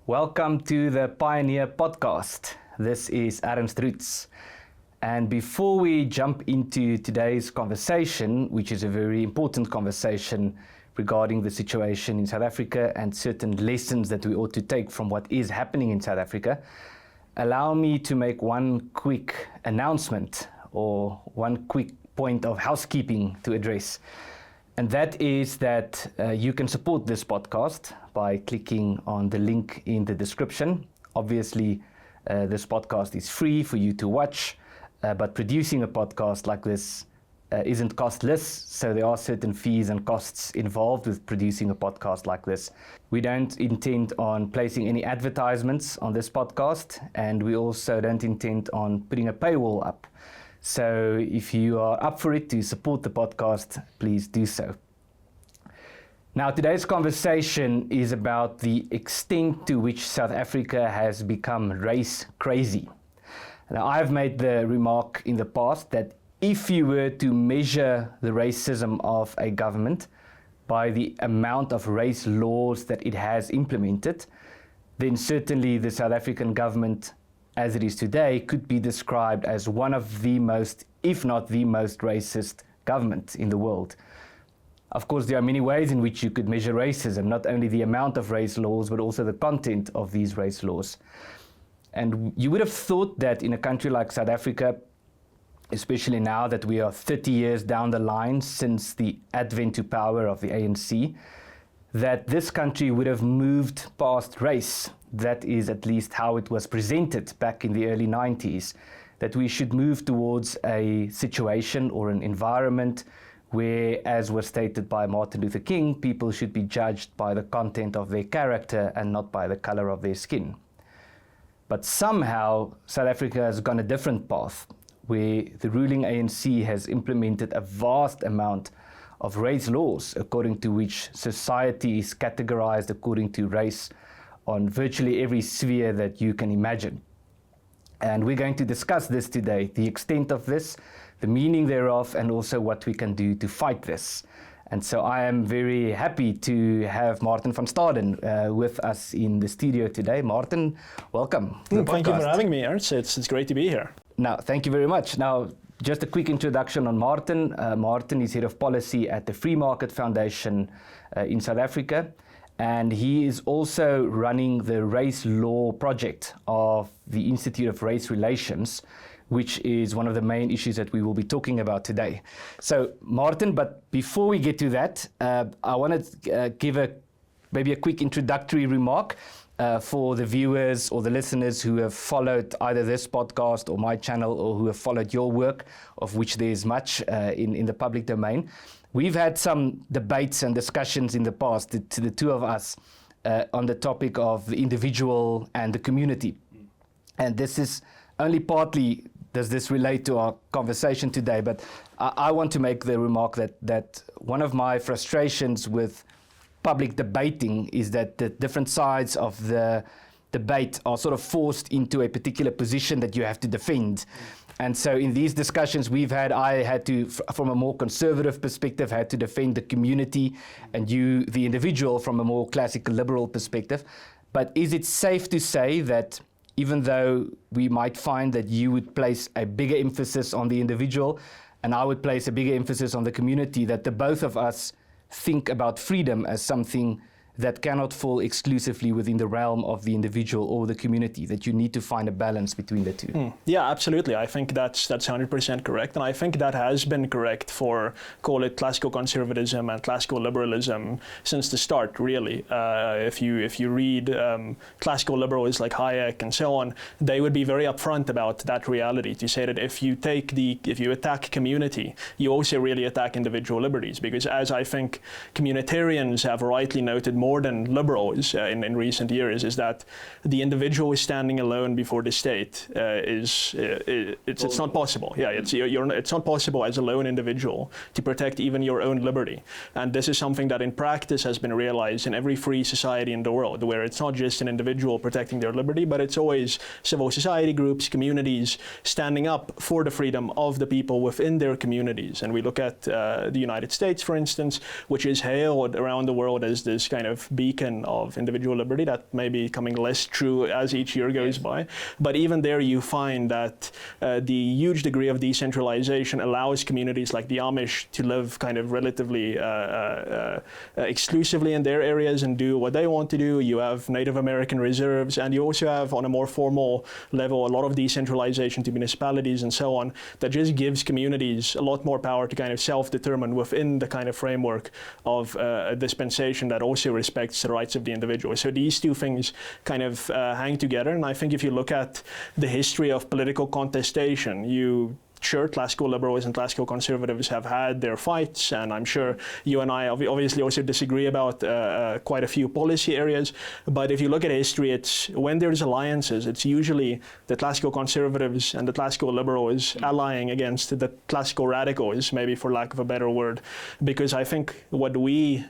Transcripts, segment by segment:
Welcome to the Pioneer Podcast. This is Ernst Roots. And before we jump into today's conversation, which is a very important conversation regarding the situation in South Africa and certain lessons that we ought to take from what is happening in South Africa, allow me to make one quick announcement or one quick point of housekeeping to address. And that is that you can support this podcast by clicking on the link in the description. Obviously, this podcast is free for you to watch, but producing a podcast like this isn't costless, so there are certain fees and costs involved with producing a podcast like this. We don't intend on placing any advertisements on this podcast, and we also don't intend on putting a paywall up. So if you are up for it to support the podcast, please do so. Now, today's conversation is about the extent to which South Africa has become race crazy. Now, I've made the remark in the past that if you were to measure the racism of a government by the amount of race laws that it has implemented, then certainly the South African government as it is today could be described as one of the most, if not the most racist government in the world. Of course, there are many ways in which you could measure racism, not only the amount of race laws, but also the content of these race laws. And you would have thought that in a country like South Africa, especially now that we are 30 years down the line since the advent to power of the ANC, that this country would have moved past race. That is at least how it was presented back in the early 90s, that we should move towards a situation or an environment where, as was stated by Martin Luther King, people should be judged by the content of their character and not by the color of their skin. But somehow South Africa has gone a different path, where the ruling ANC has implemented a vast amount of race laws, according to which society is categorized according to race on virtually every sphere that you can imagine. And we're going to discuss this today, the extent of this, the meaning thereof, and also what we can do to fight this. And so I am very happy to have Martin van Staden with us in the studio today. Martin, welcome to the podcast. Thank you for having me, Ernst. It's great to be here. Now, thank you very much. Now, just a quick introduction on Martin. Martin is Head of Policy at the Free Market Foundation in South Africa. And he is also running the race law project of the Institute of Race Relations, which is one of the main issues that we will be talking about today. So, Martin, but before we get to that, I want to give maybe a quick introductory remark for the viewers or the listeners who have followed either this podcast or my channel, or who have followed your work, of which there is much in the public domain. We've had some debates and discussions in the past, to the two of us, on the topic of the individual and the community. And this is only partly does this relate to our conversation today, but I want to make the remark that one of my frustrations with public debating is that the different sides of the debate are sort of forced into a particular position that you have to defend. And so in these discussions I had to, from a more conservative perspective, had to defend the community, and you, the individual, from a more classical liberal perspective. But is it safe to say that even though we might find that you would place a bigger emphasis on the individual and I would place a bigger emphasis on the community, that the both of us think about freedom as something that cannot fall exclusively within the realm of the individual or the community, that you need to find a balance between the two? Yeah, absolutely. I think that's 100% correct. And I think that has been correct for, call it, classical conservatism and classical liberalism since the start, really. If you read classical liberals like Hayek and so on, they would be very upfront about that reality, to say that if you attack community, you also really attack individual liberties. Because as I think communitarians have rightly noted more than liberals in recent years, is that the individual is standing alone before the state. It's not possible. Yeah, it's not possible as a lone individual to protect even your own liberty. And this is something that in practice has been realized in every free society in the world, where it's not just an individual protecting their liberty, but it's always civil society groups, communities standing up for the freedom of the people within their communities. And we look at the United States, for instance, which is hailed around the world as this kind of of beacon of individual liberty that may be becoming less true as each year goes by. But even there you find that the huge degree of decentralization allows communities like the Amish to live kind of relatively exclusively in their areas and do what they want to do. You have Native American reserves, and you also have, on a more formal level, a lot of decentralization to municipalities and so on, that just gives communities a lot more power to kind of self-determine within the kind of framework of a dispensation that also respects the rights of the individual. So these two things kind of hang together, and I think if you look at the history of political contestation, sure, classical liberals and classical conservatives have had their fights, and I'm sure you and I obviously also disagree about quite a few policy areas. But if you look at history, it's when there's alliances, it's usually the classical conservatives and the classical liberals allying against the classical radicals, maybe for lack of a better word. Because I think what we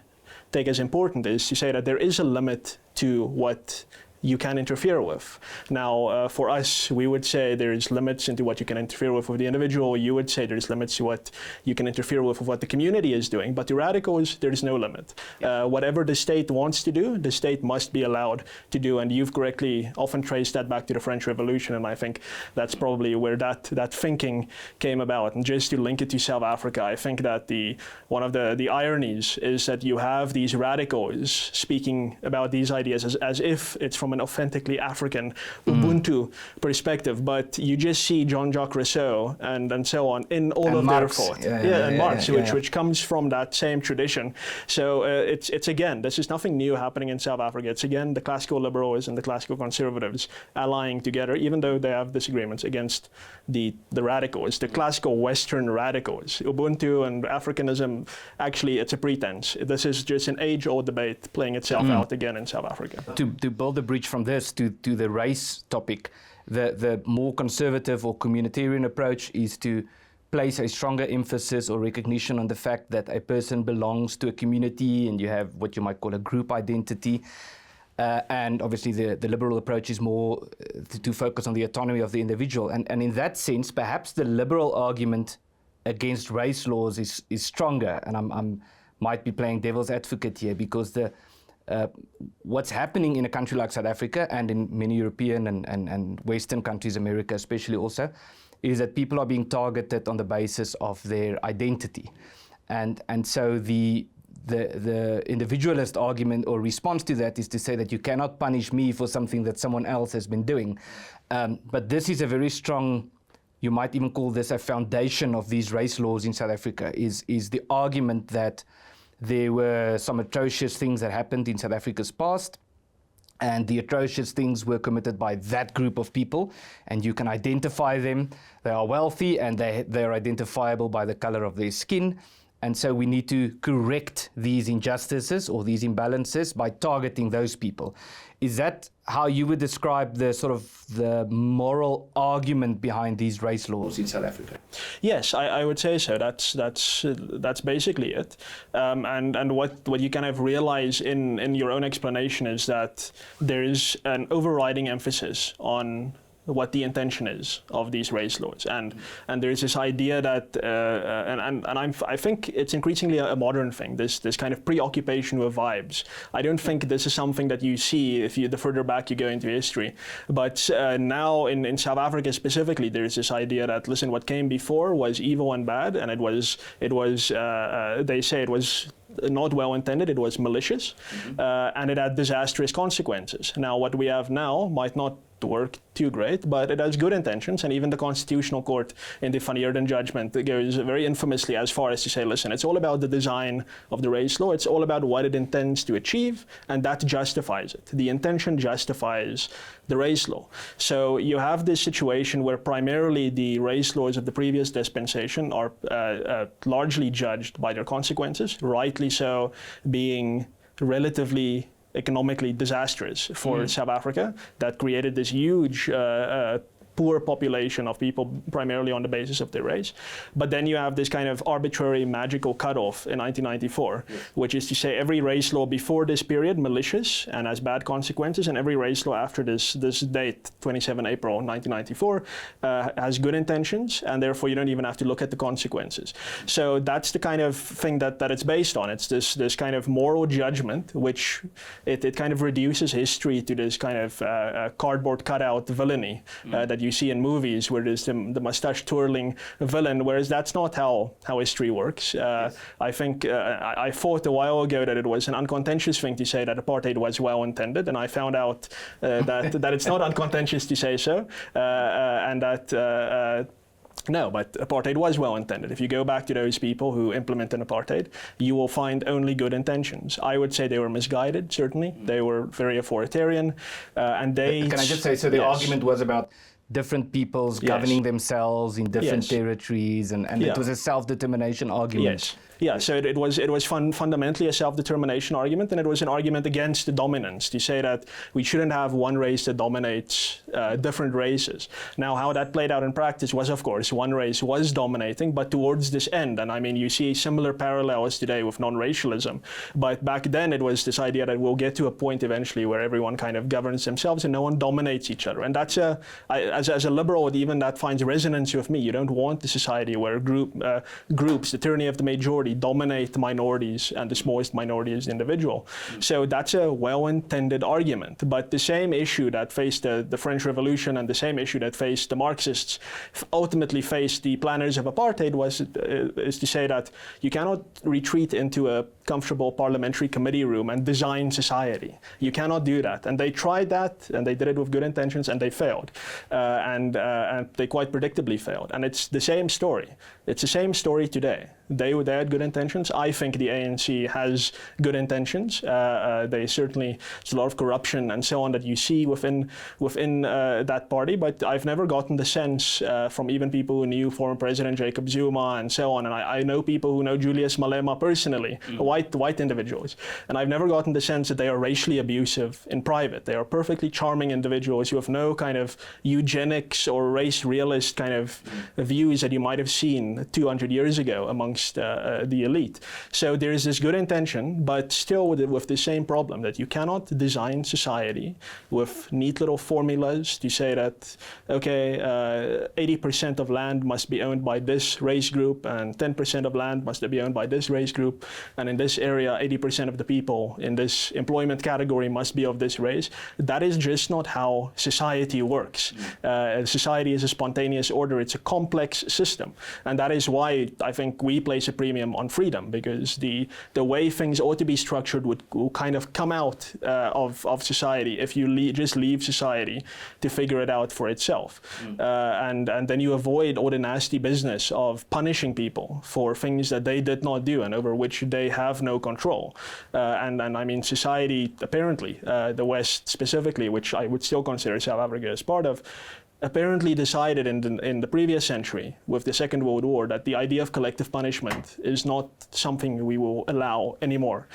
take as important is to say that there is a limit to what you can interfere with. Now, for us, we would say there's limits into what you can interfere with the individual. You would say there's limits to what you can interfere with what the community is doing. But the radicals, there's no limit. Whatever the state wants to do, the state must be allowed to do. And you've correctly often traced that back to the French Revolution. And I think that's probably where that thinking came about. And just to link it to South Africa, I think that one of the ironies is that you have these radicals speaking about these ideas as if it's from an authentically African Ubuntu perspective, but you just see Jean-Jacques Rousseau and so on in all of Marx. their thought. Marx, which comes from that same tradition. So it's again, this is nothing new happening in South Africa. It's again the classical liberals and the classical conservatives allying together, even though they have disagreements, against the radicals, the classical Western radicals. Ubuntu and Africanism, actually, it's a pretense. This is just an age-old debate playing itself out again in South Africa. To build a bridge from this to the race topic, the more conservative or communitarian approach is to place a stronger emphasis or recognition on the fact that a person belongs to a community, and you have what you might call a group identity. And obviously the liberal approach is more to focus on the autonomy of the individual. And in that sense, perhaps the liberal argument against race laws is stronger. And I'm might be playing devil's advocate here, because what's happening in a country like South Africa and in many European and Western countries, America especially also, is that people are being targeted on the basis of their identity. And so the individualist argument or response to that is to say that you cannot punish me for something that someone else has been doing. But this is a very strong, you might even call this a foundation of these race laws in South Africa, is the argument that there were some atrocious things that happened in South Africa's past, and the atrocious things were committed by that group of people, and you can identify them. They are wealthy, and they are identifiable by the color of their skin. And so we need to correct these injustices or these imbalances by targeting those people. Is that how you would describe the sort of the moral argument behind these race laws in South Africa? Yes, I would say so. That's basically it. And what you kind of realize in your own explanation is that there is an overriding emphasis on what the intention is of these race laws, and there's this idea that I think it's increasingly a modern thing. This kind of preoccupation with vibes. I don't think this is something that you see the further back you go into history, but now in South Africa specifically, there's this idea that, listen, what came before was evil and bad, and it was they say it was not well intended, it was malicious, and it had disastrous consequences. Now, what we have now might not work too great, but it has good intentions, and even the Constitutional Court in the Van Heerden judgment goes very infamously as far as to say, listen, it's all about the design of the race law, it's all about what it intends to achieve, and that justifies it. The intention justifies the race law. So you have this situation where primarily the race laws of the previous dispensation are largely judged by their consequences, rightly so, being relatively economically disastrous for South Africa. That created this huge poor population of people primarily on the basis of their race. But then you have this kind of arbitrary magical cutoff in 1994, which is to say every race law before this period malicious and has bad consequences, and every race law after this date, 27 April 1994, has good intentions, and therefore you don't even have to look at the consequences. So that's the kind of thing that it's based on. It's this kind of moral judgment, which it kind of reduces history to this kind of cardboard cutout villainy that you see in movies, where there's the mustache twirling villain, whereas that's not how history works. I think I thought a while ago that it was an uncontentious thing to say that apartheid was well intended, and I found out that it's not uncontentious to say so, and that no, but apartheid was well intended. If you go back to those people who implemented apartheid, you will find only good intentions. I would say they were misguided, certainly. They were very authoritarian, and they... Can I just say, so the argument was about different peoples governing themselves in different territories, and it was a self-determination argument. Yes. Yeah, so it was fundamentally a self-determination argument, and it was an argument against the dominance, to say that we shouldn't have one race that dominates different races. Now, how that played out in practice was, of course, one race was dominating, but towards this end, and I mean, you see similar parallels today with non-racialism, but back then it was this idea that we'll get to a point eventually where everyone kind of governs themselves and no one dominates each other. And that's as a liberal, even that finds resonance with me. You don't want a society where groups, the tyranny of the majority, dominate the minorities, and the smallest minority is the individual. So that's a well-intended argument. But the same issue that faced the French Revolution, and the same issue that faced the Marxists, ultimately faced the planners of apartheid, is to say that you cannot retreat into a comfortable parliamentary committee room and design society. You cannot do that. And they tried that, and they did it with good intentions, and they failed. And they quite predictably failed. And it's the same story. It's the same story today. They had good intentions. I think the ANC has good intentions. They certainly, there's a lot of corruption and so on that you see within that party, but I've never gotten the sense from even people who knew former President Jacob Zuma and so on, and I know people who know Julius Malema personally, white individuals, and I've never gotten the sense that they are racially abusive in private. They are perfectly charming individuals who have no kind of eugenics or race realist kind of views that you might have seen 200 years ago amongst the elite. So there is this good intention, but still with the same problem, that you cannot design society with neat little formulas to say that, okay, 80% of land must be owned by this race group, and 10% of land must be owned by this race group, and in this area, 80% of the people in this employment category must be of this race. That is just not how society works. Society is a spontaneous order. It's a complex system. And that is why I think we place a premium on freedom, because the way things ought to be structured will kind of come out of society if you just leave society to figure it out for itself. And then you avoid all the nasty business of punishing people for things that they did not do and over which they have no control. And I mean, society, apparently, the West specifically, which I would still consider South Africa as part of, apparently decided in the previous century with the Second World War that the idea of collective punishment is not something we will allow anymore.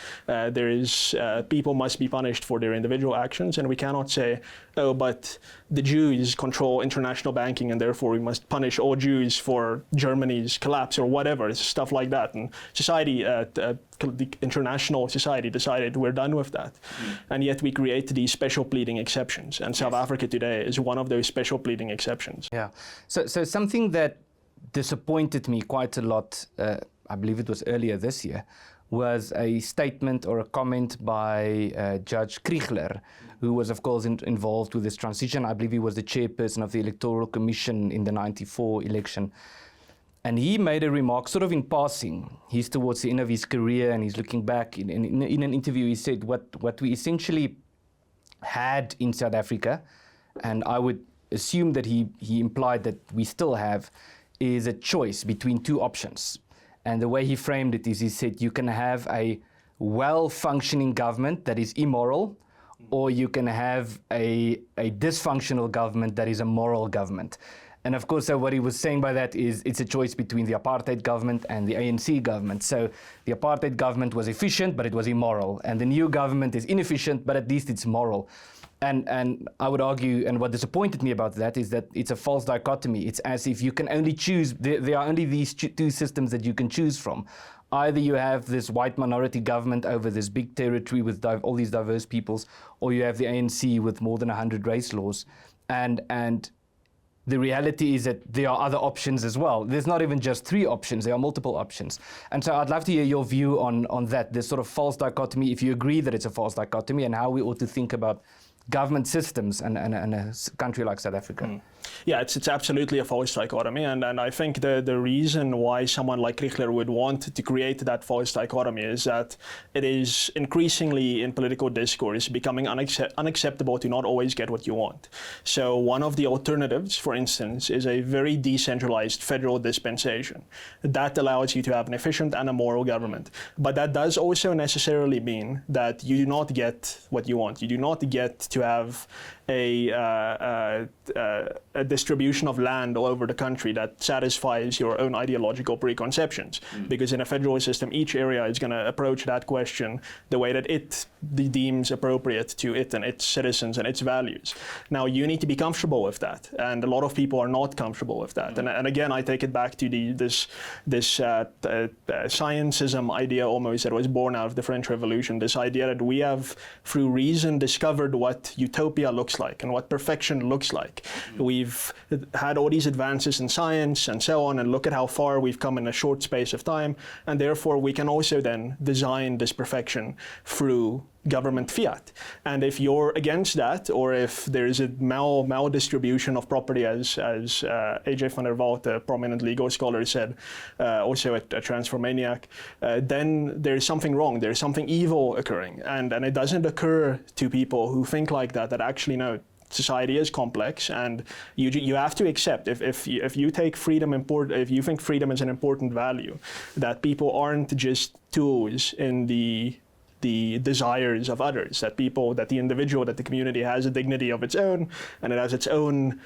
People must be punished for their individual actions, and we cannot say, oh, but the Jews control international banking and therefore we must punish all Jews for Germany's collapse or whatever. It's stuff like that. And society, the international society decided we're done with that. And yet we create these special pleading exceptions. And South Africa today is one of those special pleading exceptions. Yeah. So something that disappointed me quite a lot, I believe it was earlier this year, was a statement or a comment by Judge Kriegler, who was, of course, involved with this transition. I believe he was the chairperson of the Electoral Commission in the 94 election. And he made a remark sort of in passing. He's towards the end of his career and he's looking back. In an interview, he said what we essentially had in South Africa, and I would assume that he implied that we still have, is a choice between two options. And the way he framed it is, he said you can have a well-functioning government that is immoral, or you can have a dysfunctional government that is a moral government. And of course, so what he was saying by that is it's a choice between the apartheid government and the ANC government. So the apartheid government was efficient, but it was immoral. And the new government is inefficient, but at least it's moral. And I would argue, and what disappointed me about that is that it's a false dichotomy. It's as if you can only choose, there are only these two systems that you can choose from. Either you have this white minority government over this big territory with all these diverse peoples, or you have the ANC with more than 100 race laws. And the reality is that there are other options as well. There's not even just 3 options, there are multiple options. And so I'd love to hear your view on that, this sort of false dichotomy, if you agree that it's a false dichotomy, and how we ought to think about government systems and a country like South Africa. Yeah, it's absolutely a false dichotomy, and I think the reason why someone like Riegler would want to create that false dichotomy is that it is increasingly in political discourse becoming unacceptable to not always get what you want. So one of the alternatives, for instance, is a very decentralized federal dispensation. That allows you to have an efficient and a moral government. But that does also necessarily mean that you do not get what you want. You do not get to have a distribution of land all over the country that satisfies your own ideological preconceptions. Because in a federal system, each area is going to approach that question the way that it deems appropriate to it and its citizens and its values. Now, you need to be comfortable with that, and a lot of people are not comfortable with that. And again, I take it back to this scientism idea almost that was born out of the French Revolution, this idea that we have, through reason, discovered what utopia looks like and what perfection looks like. We've had all these advances in science and so on, and look at how far we've come in a short space of time, and therefore we can also then design this perfection through government fiat. And if you're against that, or if there is a maldistribution of property, as A.J. van der Walt, a prominent legal scholar, said, also a transfer maniac, then there's something wrong, there's something evil occurring. And it doesn't occur to people who think like that actually know society is complex, and you have to accept, if you take freedom if you think freedom is an important value, that people aren't just tools in the desires of others, that the individual, that the community has a dignity of its own, and it has its own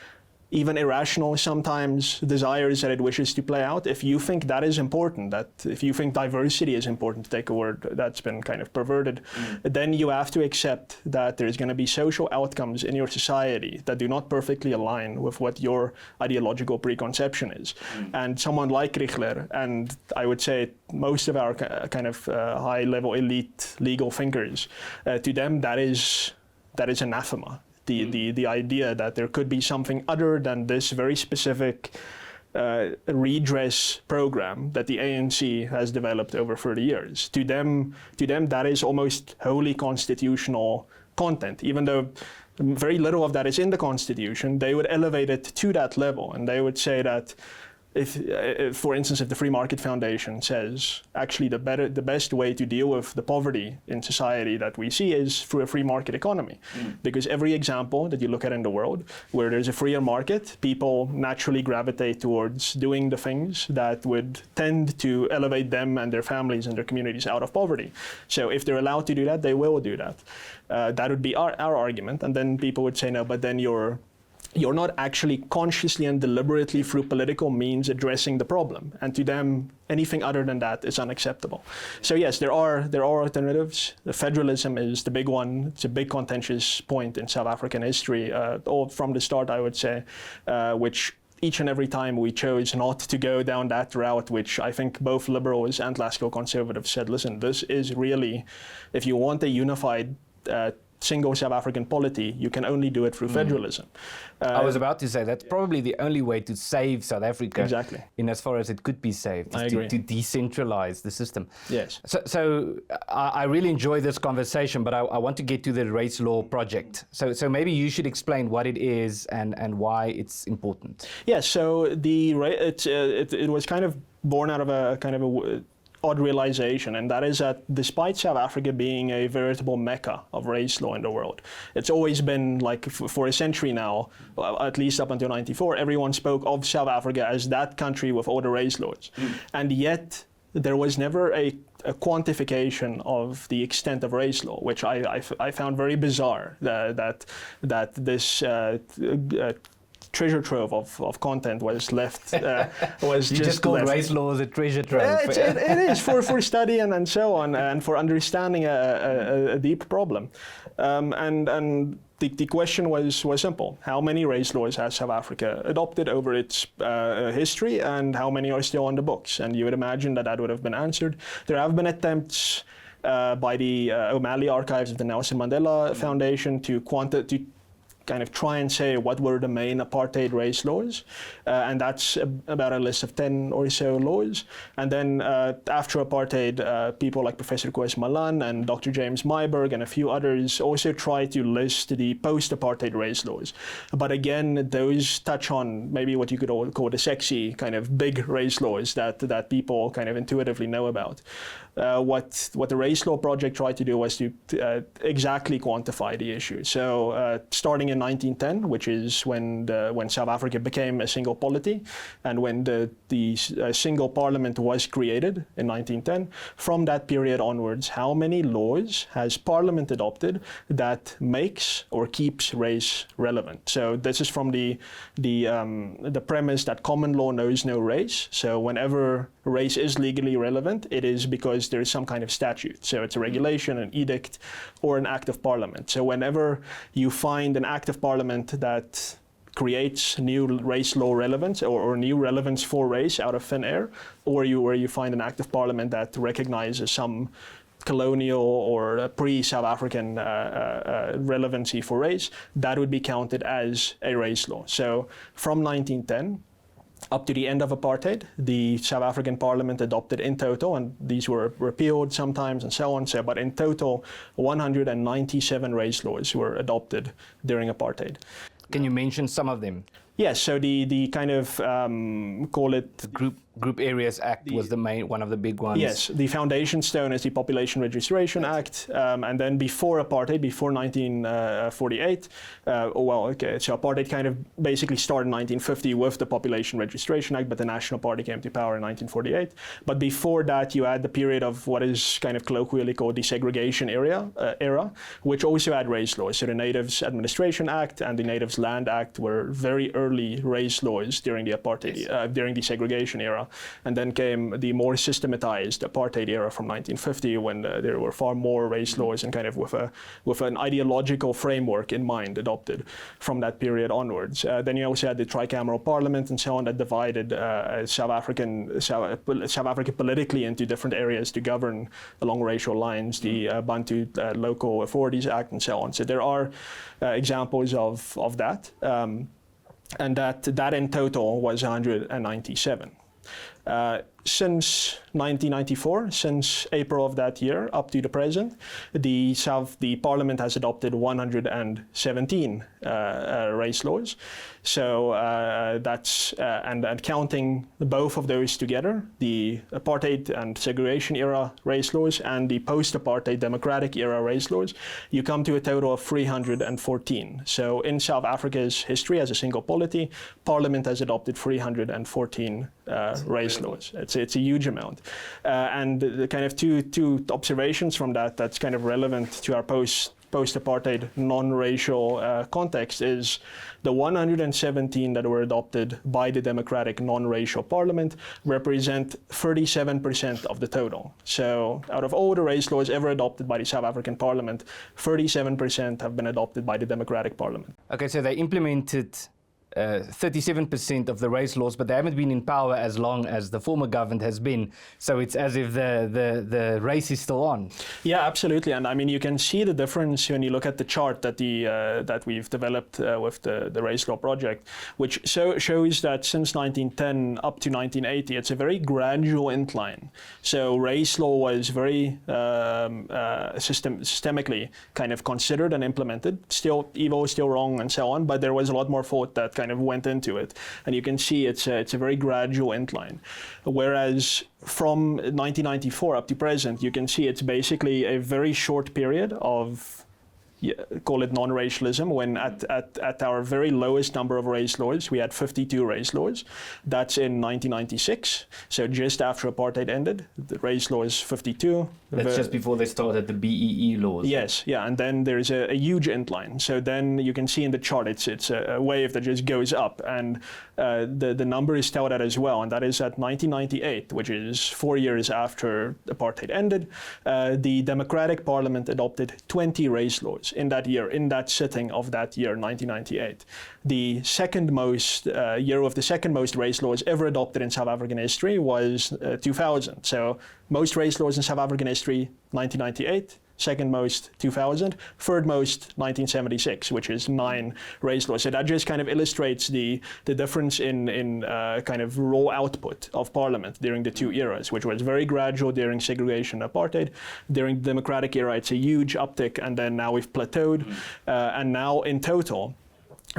even irrational sometimes desires that it wishes to play out. If you think that is important, that if you think diversity is important, to take a word that's been kind of perverted, then you have to accept that there's going to be social outcomes in your society that do not perfectly align with what your ideological preconception is. And someone like Riegler, and I would say most of our kind of high-level elite legal thinkers, to them that is anathema. The idea that there could be something other than this very specific redress program that the ANC has developed over 30 years. To them, that is almost wholly constitutional content. Even though very little of that is in the Constitution, they would elevate it to that level, and they would say that if, for instance, if the Free Market Foundation says actually the best way to deal with the poverty in society that we see is through a free market economy, because every example that you look at in the world where there's a freer market, people naturally gravitate towards doing the things that would tend to elevate them and their families and their communities out of poverty. So if they're allowed to do that, they will do that. That would be our argument, and then people would say, no, but then you're not actually consciously and deliberately through political means addressing the problem. And to them, anything other than that is unacceptable. So yes, there are alternatives. The federalism is the big one. It's a big contentious point in South African history, all from the start, I would say, which each and every time we chose not to go down that route, which I think both liberals and classical conservatives said, listen, this is really, if you want a unified single South African polity, you can only do it through federalism. I was about to say that's probably the only way to save South Africa. Exactly. In as far as it could be saved, I agree. To decentralize the system. Yes. So I really enjoy this conversation, but I want to get to the race law project. So maybe you should explain what it is and why it's important. Yeah. So it was kind of born out of a kind of a odd realization, and that is that despite South Africa being a veritable mecca of race law in the world, it's always been like for a century now, at least up until '94, everyone spoke of South Africa as that country with all the race laws. And yet there was never a quantification of the extent of race law, which I found very bizarre, that this treasure trove of content was left. Was you just called left. race laws a treasure trove. It is for study and so on, and for understanding a deep problem. And the question was simple. How many race laws has South Africa adopted over its history, and how many are still on the books? And you would imagine that would have been answered. There have been attempts by the O'Malley Archives of the Nelson Mandela Foundation to kind of try and say what were the main apartheid race laws, and that's about a list of 10 or so laws. And then after apartheid, people like Professor Koos Malan and Dr. James Myburgh and a few others also tried to list the post-apartheid race laws. But again, those touch on maybe what you could call the sexy kind of big race laws that people kind of intuitively know about. What the Race Law Project tried to do was to exactly quantify the issue. So starting in 1910, which is when South Africa became a single polity, and when the single parliament was created in 1910, from that period onwards, how many laws has Parliament adopted that makes or keeps race relevant? So this is from the premise that common law knows no race. So whenever race is legally relevant, it is because there is some kind of statute. So it's a regulation, an edict, or an act of parliament. So whenever you find an act of parliament that creates new race law relevance or new relevance for race out of thin air, or where you find an act of parliament that recognizes some colonial or pre-South African relevancy for race, that would be counted as a race law. So from 1910 up to the end of apartheid, the South African Parliament adopted in total, and these were repealed sometimes and so on, but in total 197 race laws were adopted during apartheid. Can you mention some of them? Yes, so the kind of call it the Group Areas Act was the main one of the big ones. Yes, the foundation stone is the Population Registration Act, and then before apartheid, before 1948, so apartheid kind of basically started in 1950 with the Population Registration Act, but the National Party came to power in 1948. But before that, you had the period of what is kind of colloquially called the segregation era, which also had race laws. So the Natives Administration Act and the Natives Land Act were very early race laws during the apartheid, during the segregation era. And then came the more systematized apartheid era from 1950, when there were far more race laws and kind of with an ideological framework in mind adopted from that period onwards. Then you also had the tricameral parliament and so on that divided South Africa politically into different areas to govern along racial lines, the Bantu Local Authorities Act and so on. So there are examples of that, and that in total was 197. Since 1994, since April of that year up to the present, the Parliament has adopted 117 race laws. So that's and counting both of those together, the apartheid and segregation era race laws and the post-apartheid democratic era race laws, you come to a total of 314. So in South Africa's history as a single polity, Parliament has adopted 314 race laws. It's a huge amount. And the kind of two observations from that's kind of relevant to our post-apartheid non-racial context is the 117 that were adopted by the democratic non-racial parliament represent 37% of the total. So out of all the race laws ever adopted by the South African parliament, 37% have been adopted by the democratic parliament. Okay, so they implemented 37% of the race laws, but they haven't been in power as long as the former government has been. So it's as if the race is still on. Yeah, absolutely. And I mean, you can see the difference when you look at the chart that we've developed with the Race Law Project, which shows that since 1910 up to 1980, it's a very gradual incline. So race law was very systemically kind of considered and implemented. Still evil, still wrong, and so on. But there was a lot more thought that kind of went into it, and you can see it's a very gradual incline. Whereas from 1994 up to present, you can see it's basically a very short period of call it non-racialism, when at our very lowest number of race laws, we had 52 race laws. That's in 1996, so just after apartheid ended. The race law is 52. That's just before they started the BEE laws. Yes, yeah, and then there's a huge incline. So then you can see in the chart, it's a wave that just goes up, and the number is touted as well, and that is at 1998, which is 4 years after apartheid ended. The Democratic Parliament adopted 20 race laws in that year, in that sitting of that year, 1998. The second most year of the second most race laws ever adopted in South African history was 2000. So most race laws in South African history, 1998. Second most, 2000. Third most, 1976, which is 9 race laws. So that just kind of illustrates the difference in kind of raw output of parliament during the two eras, which was very gradual during segregation and apartheid. During the democratic era, it's a huge uptick, and then now we've plateaued. And now in total,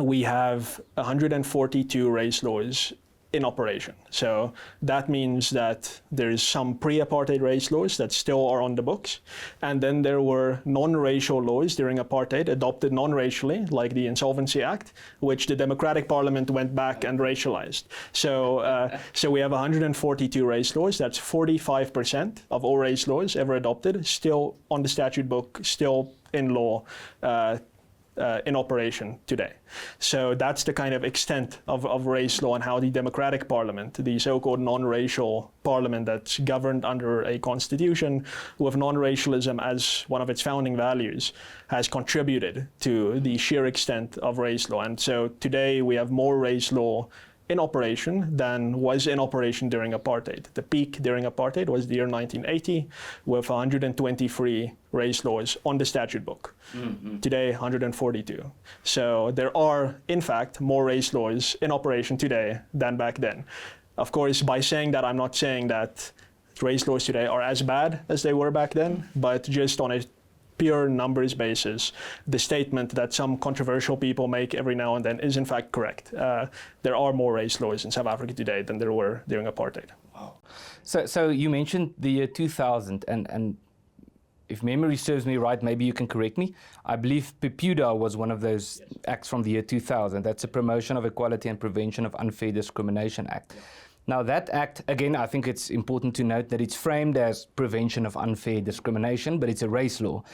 we have 142 race laws in operation. So that means that there's some pre-apartheid race laws that still are on the books, and then there were non-racial laws during apartheid adopted non-racially, like the Insolvency Act, which the Democratic Parliament went back and racialized. So so we have 142 race laws. That's 45% of all race laws ever adopted, still on the statute book, still in law, in operation today. So that's the kind of extent of race law and how the Democratic Parliament, the so-called non-racial parliament that's governed under a constitution with non-racialism as one of its founding values, has contributed to the sheer extent of race law. And so today we have more race law in operation than was in operation during apartheid. The peak during apartheid was the year 1980 with 123 race laws on the statute book. Today, 142. So there are, in fact, more race laws in operation today than back then. Of course, by saying that, I'm not saying that race laws today are as bad as they were back then, but just on a pure numbers basis, the statement that some controversial people make every now and then is in fact correct. There are more race laws in South Africa today than there were during apartheid. Wow. So you mentioned the year 2000, and if memory serves me right, maybe you can correct me. I believe PEPUDA was one of those acts from the year 2000. That's a Promotion of Equality and Prevention of Unfair Discrimination Act. Yeah. Now that act, again, I think it's important to note that it's framed as prevention of unfair discrimination, but it's a race law.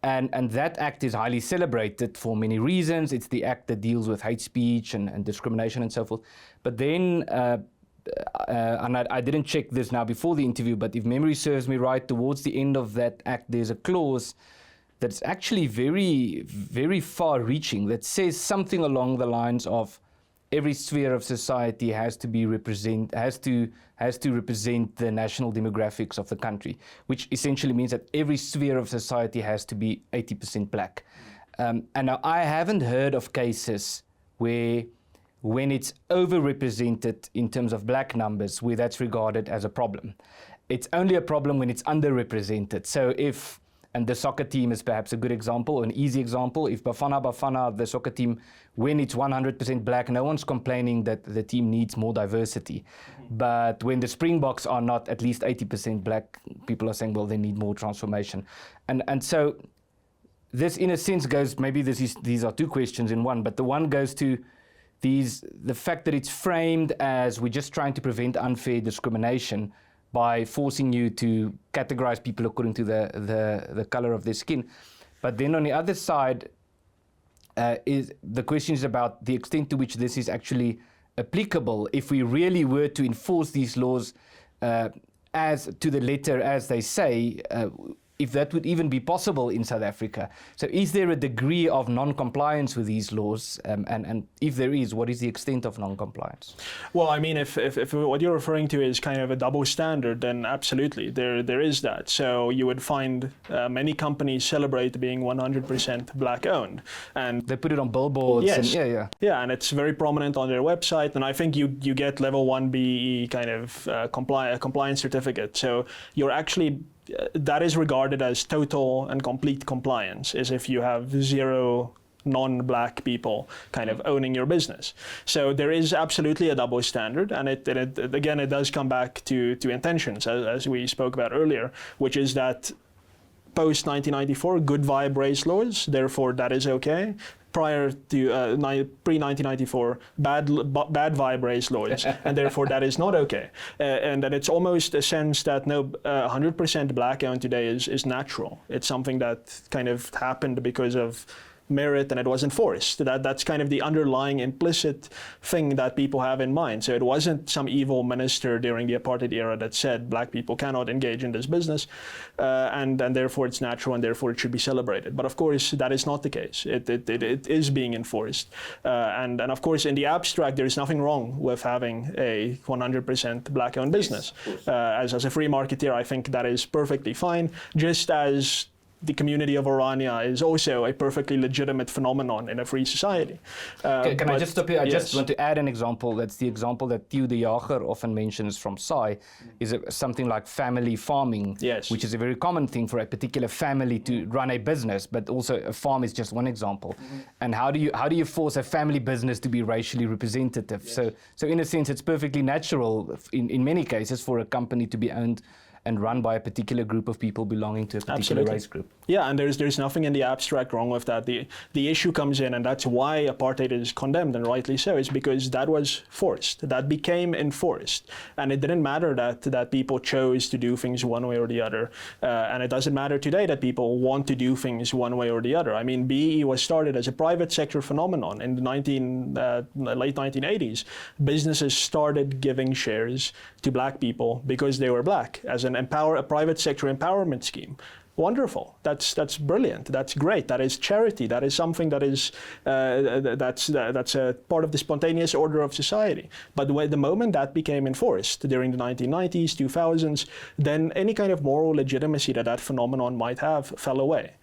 And that act is highly celebrated for many reasons. It's the act that deals with hate speech and discrimination and so forth. But then, and I didn't check this now before the interview, but if memory serves me right, towards the end of that act, there's a clause that's actually very, very far-reaching that says something along the lines of every sphere of society has to represent the national demographics of the country, which essentially means that every sphere of society has to be 80% black. And now I haven't heard of cases where, when it's overrepresented in terms of black numbers, where that's regarded as a problem. It's only a problem when it's underrepresented. So if, and the soccer team is perhaps a good example, an easy example. If Bafana, the soccer team, when it's 100% black, no one's complaining that the team needs more diversity. But when the Springboks are not at least 80% black, people are saying, well, they need more transformation. And so this, in a sense, goes, maybe these are two questions in one, but the one goes to the fact that it's framed as we're just trying to prevent unfair discrimination by forcing you to categorize people according to the color of their skin. But then on the other side, is the question is about the extent to which this is actually applicable. If we really were to enforce these laws as to the letter, as they say, if that would even be possible in South Africa. So is there a degree of non-compliance with these laws? And if there is, what is the extent of non-compliance? Well, I mean, if what you're referring to is kind of a double standard, then absolutely, there is that. So you would find many companies celebrate being 100% black-owned. And they put it on billboards. Yes. And Yeah, and it's very prominent on their website. And I think you get level 1 BE kind of compliance certificate. So you're actually that is regarded as total and complete compliance, as if you have 0 non-black people kind of owning your business. So there is absolutely a double standard, and it again, it does come back to intentions, as we spoke about earlier, which is that post 1994, good vibe race laws, therefore that is okay. Prior to pre-1994, bad vibe race laws, and therefore that is not okay. And then it's almost a sense that no, 100% black-owned today is natural. It's something that kind of happened because of merit and it wasn't forced. That's kind of the underlying implicit thing that people have in mind. So it wasn't some evil minister during the apartheid era that said black people cannot engage in this business and therefore it's natural and therefore it should be celebrated. But of course that is not the case. It is being enforced. And of course in the abstract there is nothing wrong with having a 100% black-owned business. As a free marketeer, I think that is perfectly fine, just as the community of Orania is also a perfectly legitimate phenomenon in a free society. Can I just stop here? I yes. just want to add an example. That's the example that Theo de Jager often mentions from SAI, is something like family farming, yes. which is a very common thing for a particular family to run a business, but also a farm is just one example. And how do you force a family business to be racially representative? Yes. So in a sense, it's perfectly natural in many cases for a company to be owned and run by a particular group of people belonging to a particular Absolutely. race group. Yeah, and there's nothing in the abstract wrong with that. The issue comes in, and that's why apartheid is condemned, and rightly so, is because that was forced. That became enforced. And it didn't matter that people chose to do things one way or the other. And it doesn't matter today that people want to do things one way or the other. I mean, BE was started as a private sector phenomenon in the late 1980s. Businesses started giving shares to black people because they were black as a private sector empowerment scheme. Wonderful. That's brilliant. That's great. That is charity. That is something that is that's a part of the spontaneous order of society. But the moment that became enforced during the 1990s, 2000s, then any kind of moral legitimacy that phenomenon might have fell away.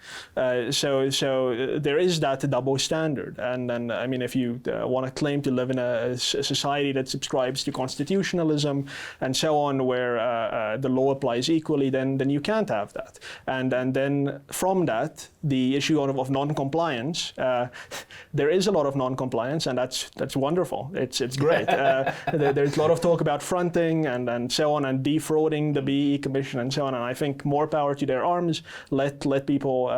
So there is that double standard. And I mean, if you want to claim to live in a society that subscribes to constitutionalism and so on, where the law applies equally, then you can't have that. And then from that, the issue of non-compliance, there is a lot of non-compliance, and that's wonderful. It's great. There's a lot of talk about fronting and so on, and defrauding the BE Commission and so on. And I think more power to their arms. Let people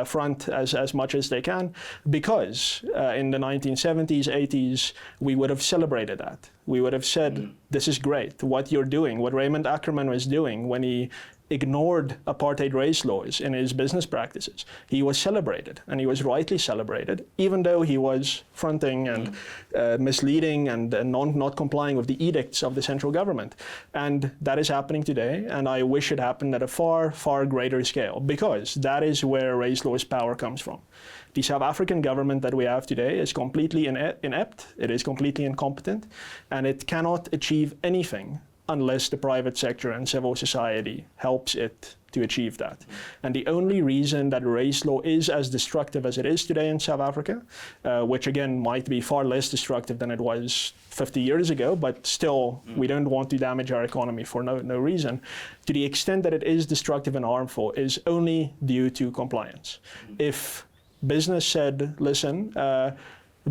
front as much as they can, because in the 1970s, 80s, we would have celebrated that. We would have said, this is great, what you're doing, what Raymond Ackerman was doing when he ignored apartheid race laws in his business practices. He was celebrated, and he was rightly celebrated, even though he was fronting and misleading and not complying with the edicts of the central government. And that is happening today, and I wish it happened at a far, far greater scale, because that is where race law's power comes from. The South African government that we have today is completely inept, it is completely incompetent, and it cannot achieve anything unless the private sector and civil society helps it to achieve that. And the only reason that race law is as destructive as it is today in South Africa, which again might be far less destructive than it was 50 years ago, but still we don't want to damage our economy for no reason, to the extent that it is destructive and harmful is only due to compliance. If business said, listen,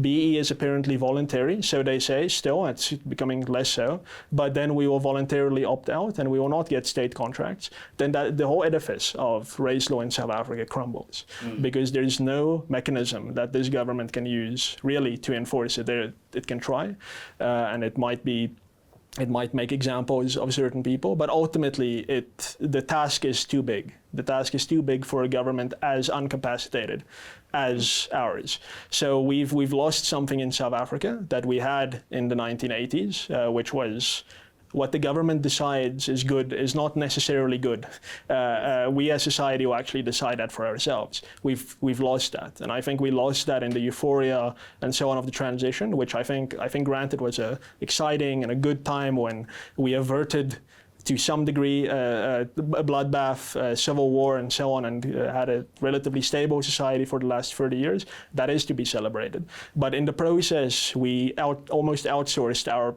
BE is apparently voluntary, so they say, still, it's becoming less so, but then we will voluntarily opt out and we will not get state contracts, then the whole edifice of race law in South Africa crumbles, because there is no mechanism that this government can use really to enforce it. It can try, and it might make examples of certain people, but ultimately the task is too big. The task is too big for a government as incapacitated as ours. So we've lost something in South Africa that we had in the 1980s, which was what the government decides is good is not necessarily good. We as society will actually decide that for ourselves. We've lost that, and I think we lost that in the euphoria and so on of the transition, which I think granted was a exciting and a good time when we averted to some degree a bloodbath, civil war and so on, and had a relatively stable society for the last 30 years. That is to be celebrated. But in the process, we almost outsourced our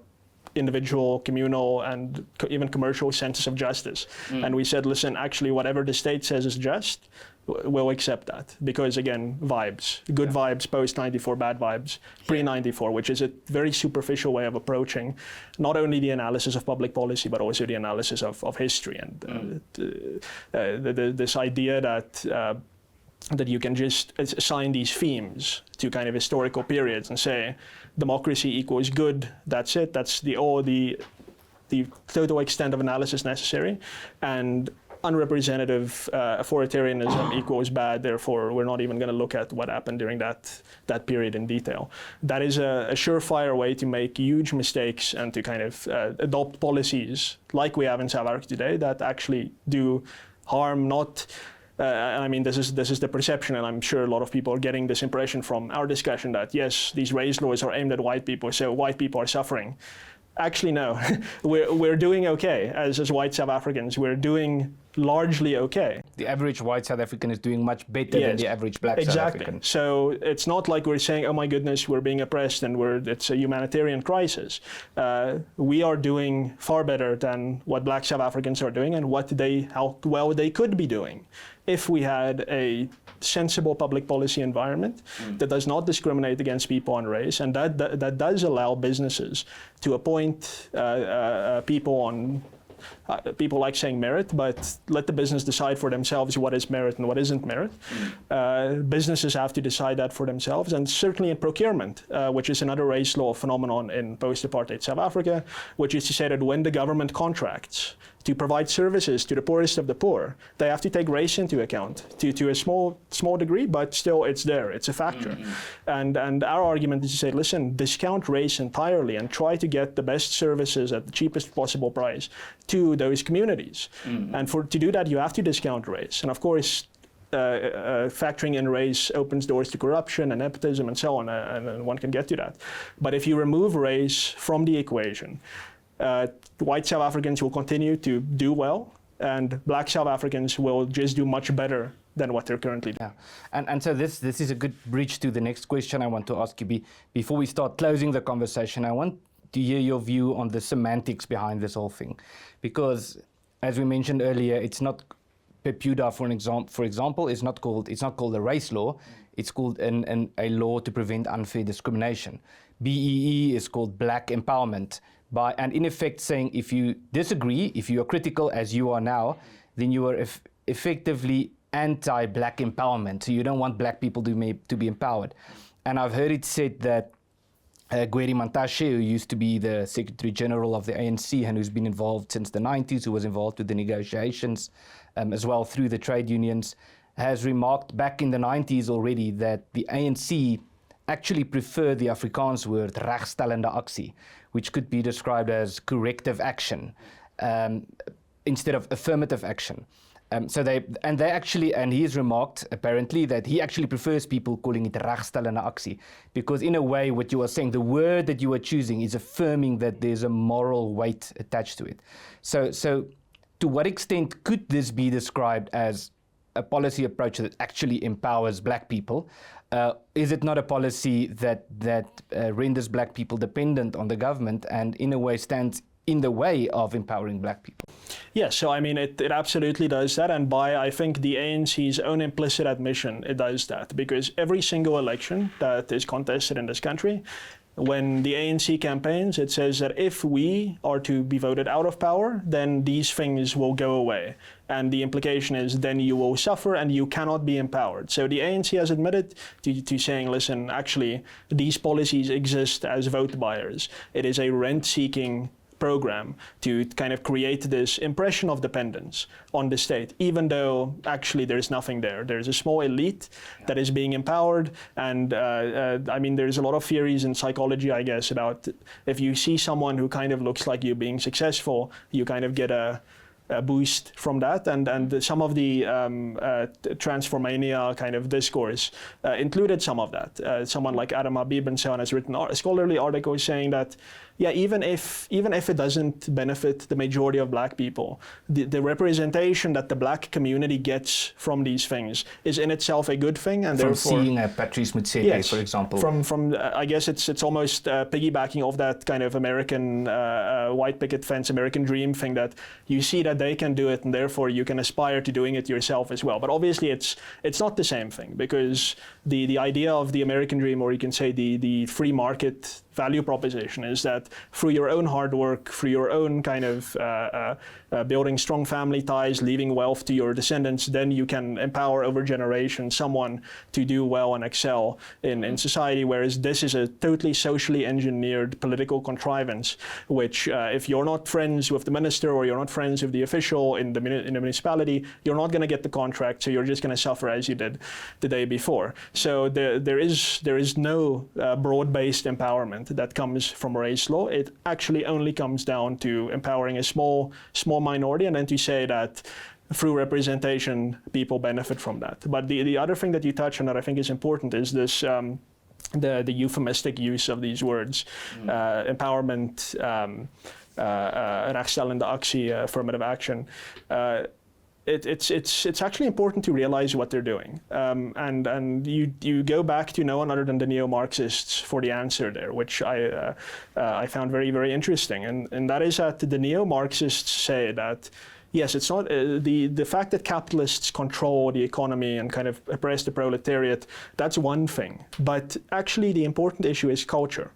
individual, communal, and even commercial sense of justice. And we said, listen, actually, whatever the state says is just, will accept that, because again, vibes, good vibes post 94, bad vibes pre 94, which is a very superficial way of approaching not only the analysis of public policy but also the analysis of history, and this idea that you can just assign these themes to kind of historical periods and say democracy equals good, that's it, that's the total extent of analysis necessary, and unrepresentative authoritarianism equals bad, therefore we're not even going to look at what happened during that period in detail. That is a surefire way to make huge mistakes and to kind of adopt policies like we have in South Africa today that actually do harm, not I mean, this is the perception, and I'm sure a lot of people are getting this impression from our discussion that yes, these race laws are aimed at white people, so white people are suffering. Actually, no. we're doing okay as white South Africans. We're doing largely okay. The average white South African is doing much better than the average black South African. So it's not like we're saying, oh my goodness, we're being oppressed and it's a humanitarian crisis. We are doing far better than what black South Africans are doing and how well they could be doing if we had a sensible public policy environment that does not discriminate against people on race, and that does allow businesses to appoint people on people like saying merit, but let the business decide for themselves what is merit and what isn't merit. Businesses have to decide that for themselves, and certainly in procurement, which is another race law phenomenon in post-apartheid South Africa, which is to say that when the government contracts to provide services to the poorest of the poor, they have to take race into account to a small degree, but still it's there, it's a factor. And our argument is to say, listen, discount race entirely and try to get the best services at the cheapest possible price to those communities. And to do that, you have to discount race. And of course, factoring in race opens doors to corruption and nepotism and so on, and one can get to that. But if you remove race from the equation, white South Africans will continue to do well, and black South Africans will just do much better than what they're currently doing. Yeah. And so this is a good bridge to the next question I want to ask you. Before we start closing the conversation, I want to hear your view on the semantics behind this whole thing. Because, as we mentioned earlier, it's not PEPUDA, for example, it's not called a race law, it's called a law to prevent unfair discrimination. BEE is called black empowerment. And in effect saying if you disagree, if you are critical as you are now, then you are effectively anti-black empowerment. So you don't want black people to be empowered. And I've heard it said that Gweri Mantashe, who used to be the Secretary General of the ANC and who's been involved since the 90s, who was involved with the negotiations as well through the trade unions, has remarked back in the 90s already that the ANC actually preferred the Afrikaans word regstellende aksie, which could be described as corrective action instead of affirmative action. And he has remarked apparently that he actually prefers people calling it regstellende aksie, because in a way what you are saying, the word that you are choosing is affirming that there's a moral weight attached to it. So to what extent could this be described as a policy approach that actually empowers black people? Is it not a policy that renders black people dependent on the government and in a way stands in the way of empowering black people? Yes, so I mean, it absolutely does that, and by, I think, the ANC's own implicit admission, it does that, because every single election that is contested in this country, when the ANC campaigns, it says that if we are to be voted out of power, then these things will go away. And the implication is then you will suffer and you cannot be empowered. So the ANC has admitted to saying, listen, actually, these policies exist as vote buyers. It is a rent-seeking program to kind of create this impression of dependence on the state, even though actually there's nothing there. There's a small elite that is being empowered, and I mean, there's a lot of theories in psychology, I guess, about if you see someone who kind of looks like you being successful, you kind of get a boost from that, and some of the transformania kind of discourse included some of that. Someone like Adam Habib and so on has written scholarly articles saying that, yeah, even if it doesn't benefit the majority of black people, the representation that the black community gets from these things is in itself a good thing, and from therefore seeing a Patrice Motsepe, yes, for example. From I guess it's almost piggybacking off that kind of American white picket fence, American dream thing, that you see that that they can do it, and therefore you can aspire to doing it yourself as well. But obviously it's not the same thing, because the idea of the American dream, or you can say the free market value proposition, is that through your own hard work, through your own kind of building strong family ties, leaving wealth to your descendants, then you can empower over generations someone to do well and excel in society. Whereas this is a totally socially engineered political contrivance, which if you're not friends with the minister, or you're not friends with the official in the municipality, you're not going to get the contract, so you're just going to suffer as you did the day before. So there is no broad-based empowerment that comes from race law. It actually only comes down to empowering a small minority, and then to say that through representation people benefit from that. But the other thing that you touch on that I think is important is this the euphemistic use of these words, empowerment, rechtstellende actie, affirmative action. It's actually important to realize what they're doing, and you go back to no one other than the neo-Marxists for the answer there, which I found very, very interesting, and that is that the neo-Marxists say that yes, it's not the fact that capitalists control the economy and kind of oppress the proletariat. That's one thing, but actually the important issue is culture.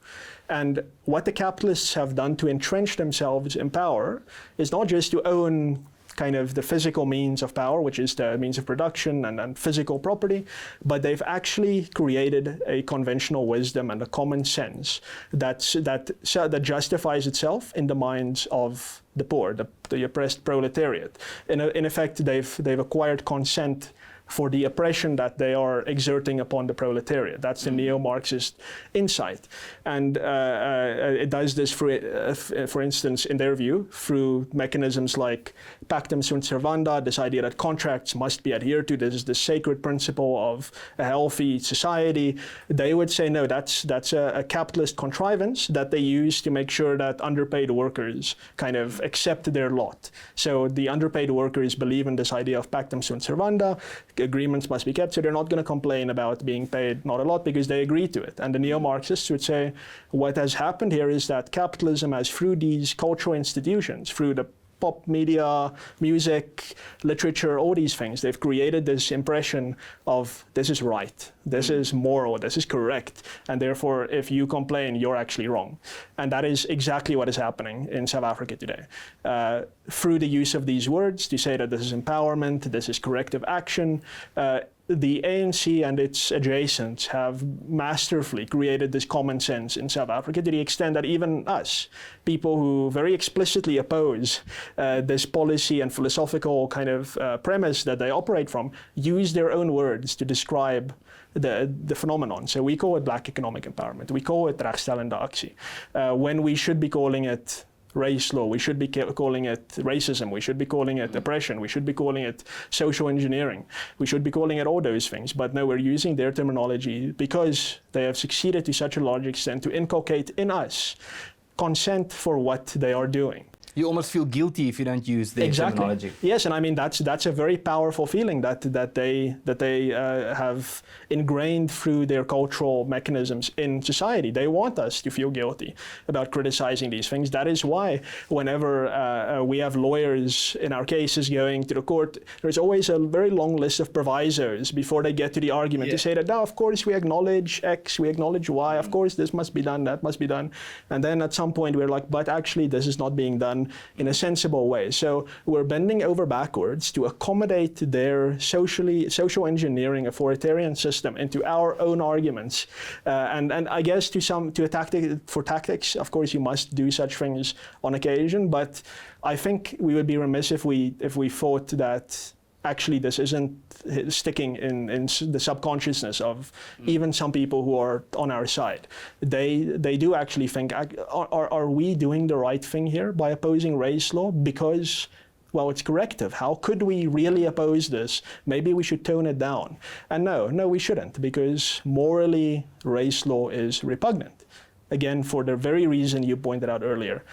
And what the capitalists have done to entrench themselves in power is not just to own kind of the physical means of power, which is the means of production and physical property, but they've actually created a conventional wisdom and a common sense that justifies itself in the minds of the poor, the oppressed proletariat. In effect, they've acquired consent for the oppression that they are exerting upon the proletariat. That's the neo-Marxist insight. And it does this, for instance, in their view, through mechanisms like pactum sunt servanda, this idea that contracts must be adhered to. This is the sacred principle of a healthy society. They would say, no, that's a capitalist contrivance that they use to make sure that underpaid workers kind of accept their lot. So the underpaid workers believe in this idea of pactum sunt servanda, agreements must be kept, so they're not going to complain about being paid not a lot because they agree to it. And the neo-Marxists would say what has happened here is that capitalism has, through these cultural institutions, through the pop media, music, literature, all these things, they've created this impression of this is right, this is moral, this is correct, and therefore if you complain, you're actually wrong. And that is exactly what is happening in South Africa today. Through the use of these words to say that this is empowerment, this is corrective action, the ANC and its adjacents have masterfully created this common sense in South Africa to the extent that even us, people who very explicitly oppose this policy and philosophical kind of premise that they operate from, use their own words to describe the phenomenon. So we call it black economic empowerment. We call it rechtstellende actie, when we should be calling it race law, we should be calling it racism, we should be calling it oppression, we should be calling it social engineering, we should be calling it all those things. But no, we're using their terminology because they have succeeded to such a large extent to inculcate in us consent for what they are doing. You almost feel guilty if you don't use their terminology. Yes, and I mean that's a very powerful feeling that they have ingrained through their cultural mechanisms in society. They want us to feel guilty about criticizing these things. That is why whenever we have lawyers in our cases going to the court, there's always a very long list of provisos before they get to the argument to say that, now, of course, we acknowledge X, we acknowledge Y, of course, this must be done, that must be done. And then at some point we're like, but actually this is not being done in a sensible way. So we're bending over backwards to accommodate their social engineering authoritarian system into our own arguments. And I guess for tactics, of course, you must do such things on occasion. But I think we would be remiss if we thought that actually this isn't sticking in the subconsciousness of even some people who are on our side. They do actually think, are we doing the right thing here by opposing race law? Because, well, it's corrective. How could we really oppose this? Maybe we should tone it down. And no, we shouldn't, because morally race law is repugnant. Again, for the very reason you pointed out earlier.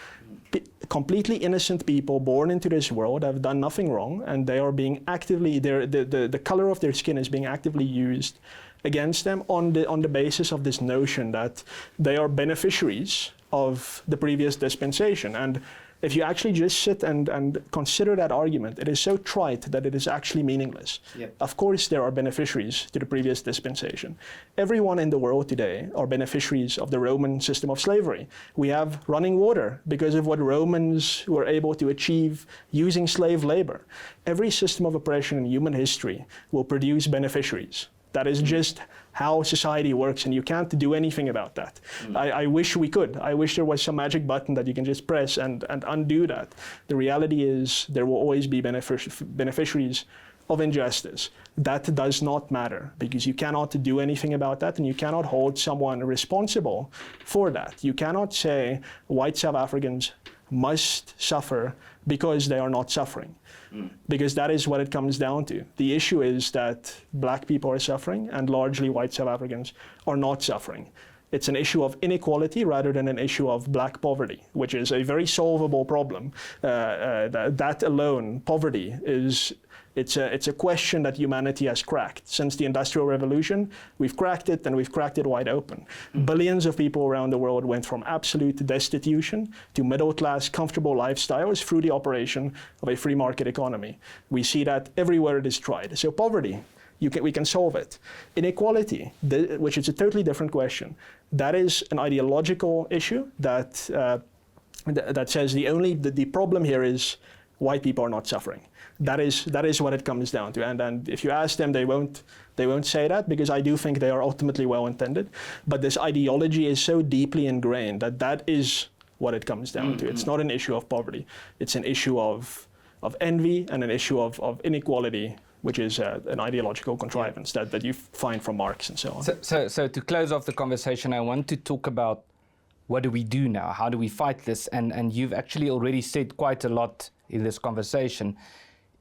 Completely innocent people born into this world have done nothing wrong, and they are being actively, the color of their skin is being actively used against them on the basis of this notion that they are beneficiaries of the previous dispensation. And if you actually just sit and consider that argument, it is so trite that it is actually meaningless. Yep. Of course, there are beneficiaries to the previous dispensation. Everyone in the world today are beneficiaries of the Roman system of slavery. We have running water because of what Romans were able to achieve using slave labor. Every system of oppression in human history will produce beneficiaries. That is just how society works, and you can't do anything about that. I wish we could. I wish there was some magic button that you can just press and undo that. The reality is there will always be beneficiaries of injustice. That does not matter, because you cannot do anything about that, and you cannot hold someone responsible for that. You cannot say white South Africans must suffer because they are not suffering. Because that is what it comes down to. The issue is that black people are suffering and largely white South Africans are not suffering. It's an issue of inequality rather than an issue of black poverty, which is a very solvable problem. That alone, poverty, it's a question that humanity has cracked. Since the Industrial Revolution, we've cracked it, and we've cracked it wide open. Billions of people around the world went from absolute destitution to middle-class, comfortable lifestyles through the operation of a free market economy. We see that everywhere it is tried. So poverty, we can solve it. Inequality, which is a totally different question, that is an ideological issue that says the problem here is white people are not suffering. That is what it comes down to. And if you ask them, they won't say that, because I do think they are ultimately well-intended. But this ideology is so deeply ingrained that is what it comes down to. It's not an issue of poverty. It's an issue of envy and an issue of inequality, which is an ideological contrivance that you find from Marx and so on. So to close off the conversation, I want to talk about what do we do now? How do we fight this? And you've actually already said quite a lot in this conversation,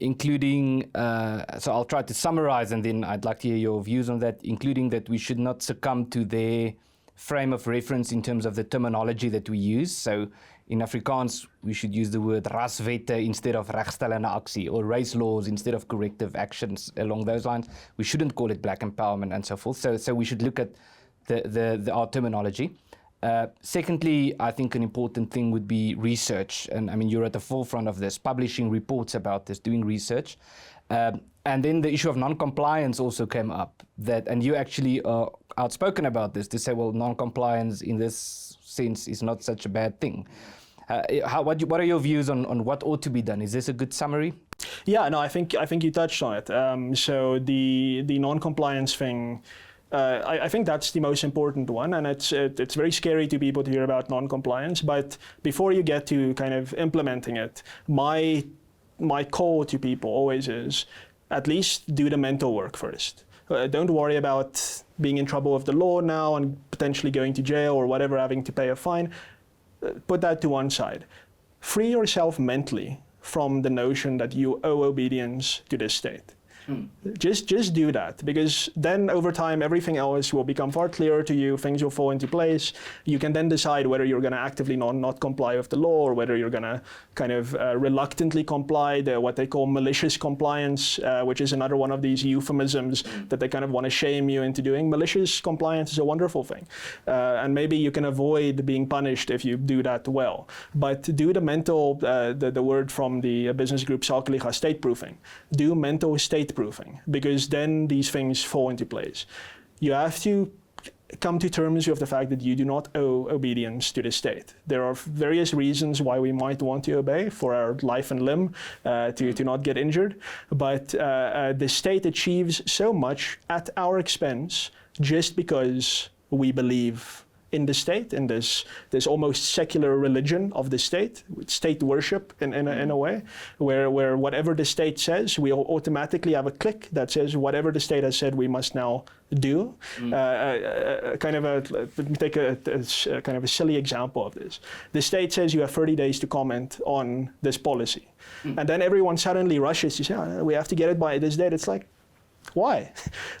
including, so I'll try to summarize, and then I'd like to hear your views on that, including that we should not succumb to their frame of reference in terms of the terminology that we use. So in Afrikaans, we should use the word raswette instead of regstellende aksie, or race laws instead of corrective actions along those lines. We shouldn't call it black empowerment and so forth. So we should look at our terminology. Secondly, I think an important thing would be research. And I mean, you're at the forefront of this, publishing reports about this, doing research. And then the issue of non-compliance also came up, and you actually are outspoken about this, to say, well, non-compliance in this sense is not such a bad thing. What are your views on what ought to be done? Is this a good summary? Yeah, no, I think you touched on it. So the non-compliance thing, I think that's the most important one, and it's very scary to people to hear about non-compliance. But before you get to kind of implementing it, my call to people always is, at least do the mental work first. Don't worry about being in trouble with the law now and potentially going to jail or whatever, having to pay a fine. Put that to one side. Free yourself mentally from the notion that you owe obedience to the state. Just do that, because then over time everything else will become far clearer to you. Things will fall into place. You can then decide whether you're going to actively not comply with the law, or whether you're going to kind of reluctantly comply, what they call malicious compliance, which is another one of these euphemisms that they kind of want to shame you into doing. Malicious compliance is a wonderful thing, and maybe you can avoid being punished if you do that well. But do the mental, the word from the business group Sakeliga, state proofing. Do mental state proofing, because then these things fall into place. You have to come to terms with the fact that you do not owe obedience to the state. There are various reasons why we might want to obey, for our life and limb, to not get injured, but the state achieves so much at our expense just because we believe in the state, in this almost secular religion of the state worship in a way, where whatever the state says, we automatically have a click that says whatever the state has said we must now do. Let me take a kind of a silly example of this. The state says you have 30 days to comment on this policy, and then everyone suddenly rushes to say, oh, we have to get it by this date. It's like, why?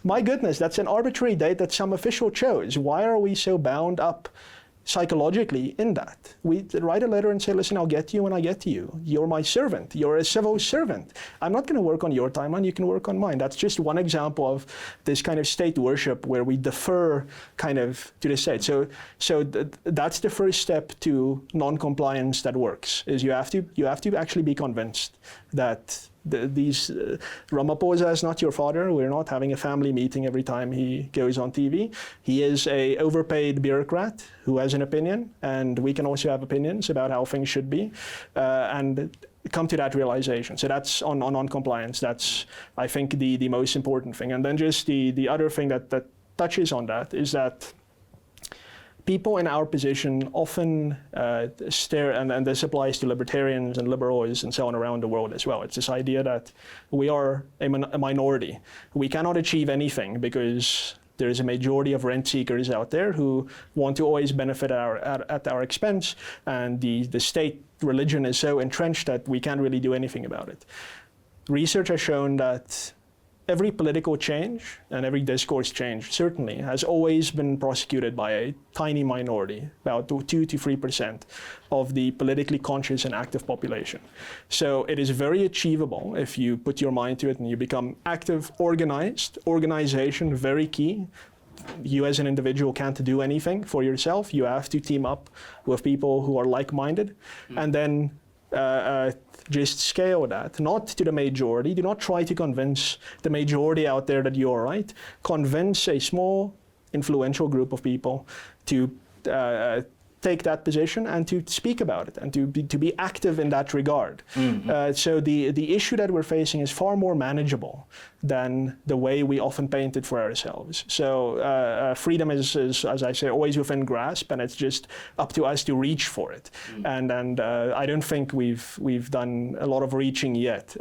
My goodness, that's an arbitrary date that some official chose. Why are we so bound up psychologically in that. We write a letter and say, listen, I'll get to you when I get to you. You're my servant. You're a civil servant. I'm not going to work on your timeline. You can work on mine. That's just one example of this kind of state worship where we defer kind of to the state. So that's the first step to non-compliance that works, is you have to actually be convinced that Ramaphosa is not your father. We're not having a family meeting every time he goes on TV. He is a overpaid bureaucrat who has an opinion, and we can also have opinions about how things should be, and come to that realization. So that's on non-compliance. That's, I think, the most important thing. And then just the other thing that touches on that is that people in our position often stare, and this applies to libertarians and liberals and so on around the world as well. It's this idea that we are a minority. We cannot achieve anything because there is a majority of rent seekers out there who want to always benefit at our expense, and the state religion is so entrenched that we can't really do anything about it. Research has shown that every political change and every discourse change certainly has always been prosecuted by a tiny minority, about 2 to 3% of the politically conscious and active population. So it is very achievable if you put your mind to it and you become active, organized. Organization, very key. You as an individual can't do anything for yourself. You have to team up with people who are like-minded, and then just scale that, not to the majority. Do not try to convince the majority out there that you're right. Convince a small, influential group of people to take that position and to speak about it and to be active in that regard. So the issue that we're facing is far more manageable than the way we often paint it for ourselves. So freedom is, as I say, always within grasp, and it's just up to us to reach for it. And I don't think we've done a lot of reaching yet,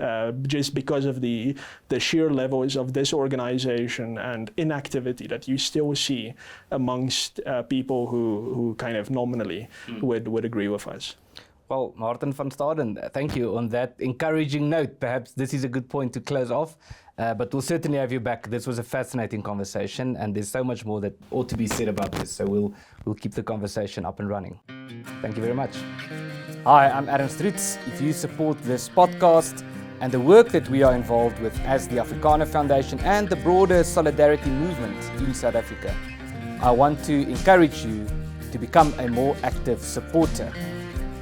just because of the sheer levels of disorganization and inactivity that you still see amongst people who kind of nominally would agree with us. Well, Martin van Staden, thank you on that encouraging note. Perhaps this is a good point to close off, but we'll certainly have you back. This was a fascinating conversation, and there's so much more that ought to be said about this, so we'll keep the conversation up and running. Thank you very much. Hi, I'm Aaron Strutz. If you support this podcast and the work that we are involved with as the Afrikaner Foundation and the broader solidarity movement in South Africa, I want to encourage you to become a more active supporter.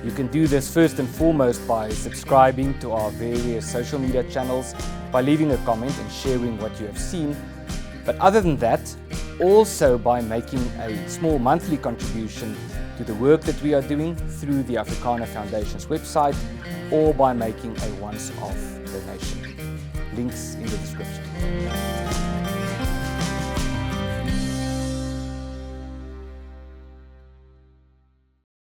You can do this first and foremost by subscribing to our various social media channels, by leaving a comment and sharing what you have seen. But other than that, also by making a small monthly contribution to the work that we are doing through the Afrikaner Foundation's website, or by making a once-off donation. Links in the description.